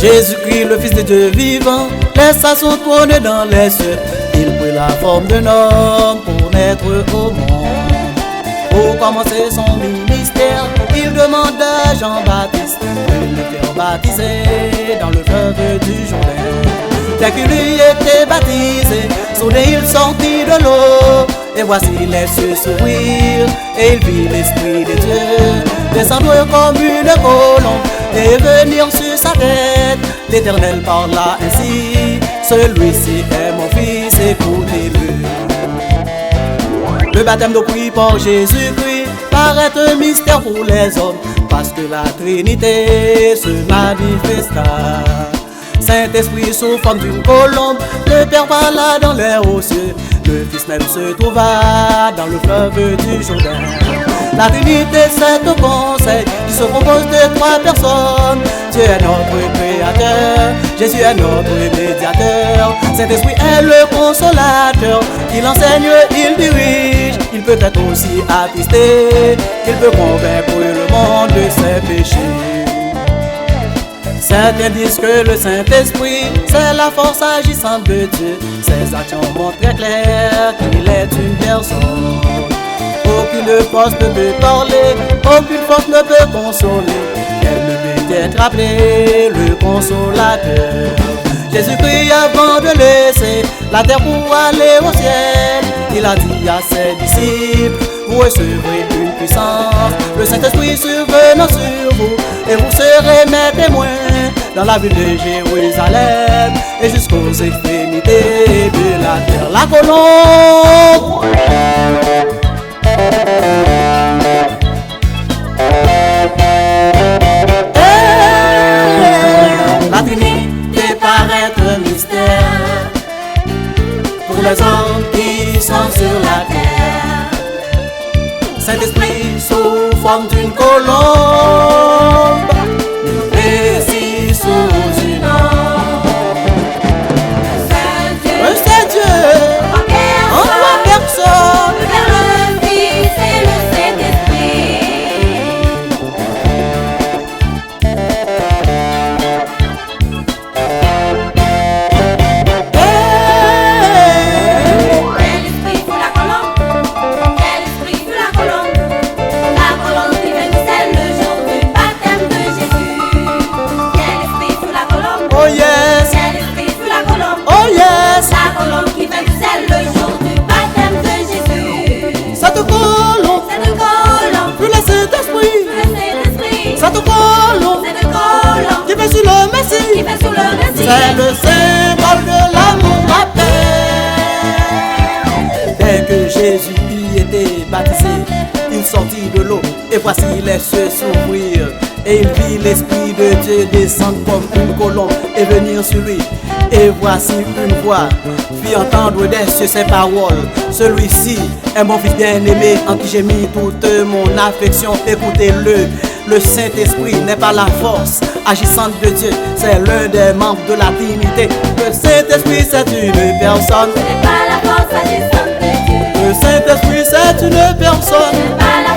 Jésus-Christ, le Fils de Dieu vivant, laissa son trône dans les cieux. Il prit la forme d'un homme pour naître au monde. Pour commencer son ministère, il demanda à Jean-Baptiste de le faire baptiser dans le fleuve du Jourdain. Dès qu'il lui était baptisé, soudain il sortit de l'eau. Et voici les cieux s'ouvrir, et il vit l'Esprit de Dieu descendre comme une colombe et venir sur sa tête. L'Éternel parla ainsi: celui-ci est mon Fils, écoutez-le. Le baptême d'eau pris par Jésus-Christ paraît un mystère pour les hommes, parce que la Trinité se manifesta. Saint-Esprit sous forme d'une colombe, le Père parla dans les hauts cieux. Le Fils même se trouva dans le fleuve du Jourdain. La Trinité c'est un conseil qui se compose de 3 personnes. Dieu est notre Créateur, Jésus est notre médiateur. Saint-Esprit est le consolateur, il enseigne, il dirige. Il peut être aussi attristé, il peut convaincre le monde de ses péchés. Certains disent que le Saint-Esprit, c'est la force agissante de Dieu. Ses actions montrent très clair qu'il est une personne. Aucune force ne peut parler, aucune force ne peut consoler. Elle ne peut être appelée le consolateur. Jésus-Christ, avant de laisser la terre pour aller au ciel, il a dit à ses disciples: vous recevrez une puissance, le Saint-Esprit survenant sur vous, et vous serez mes témoins dans la ville de Jérusalem et jusqu'aux extrémités de la terre. La colombe. La Trinité paraît un mystère pour les hommes qui sont sur la terre. Saint-Esprit sous forme d'une colombe, le Messie sous une ombre. Le Saint-Dieu en 3 personnes, le Père, le Fils et le Saint-Esprit. Quel esprit sous la colombe, quel esprit sous la colombe. La colombe qui fait du sel le jour du baptême de Jésus. Quel esprit sous la colombe, oh yes, quel esprit sous la colombe. oh yes. La colombe qui fait du sel le jour du baptême de Jésus. Cette colombe, Cette colombe, puis le Saint-Esprit. le Saint-Esprit. Cette colombe Cette colombe qui fait sur le qui Messie, fait sous le Messie. c'est le symbole de l'amour pater. Dès que Jésus y était baptisé, il sortit de l'eau, et voici les cieux s'ouvrir, et il vit l'Esprit de Dieu descendre comme une colombe et venir sur lui. Et voici une voix fit entendre des cieux ces paroles: celui-ci est mon Fils bien-aimé, en qui j'ai mis toute mon affection, écoutez-le. Le Saint-Esprit n'est pas la force agissante de Dieu, c'est l'un des membres de la Trinité. Le Saint-Esprit c'est une personne, Ce n'est pas la force agissante de Dieu. le Saint-Esprit c'est une personne. Ce n'est pas la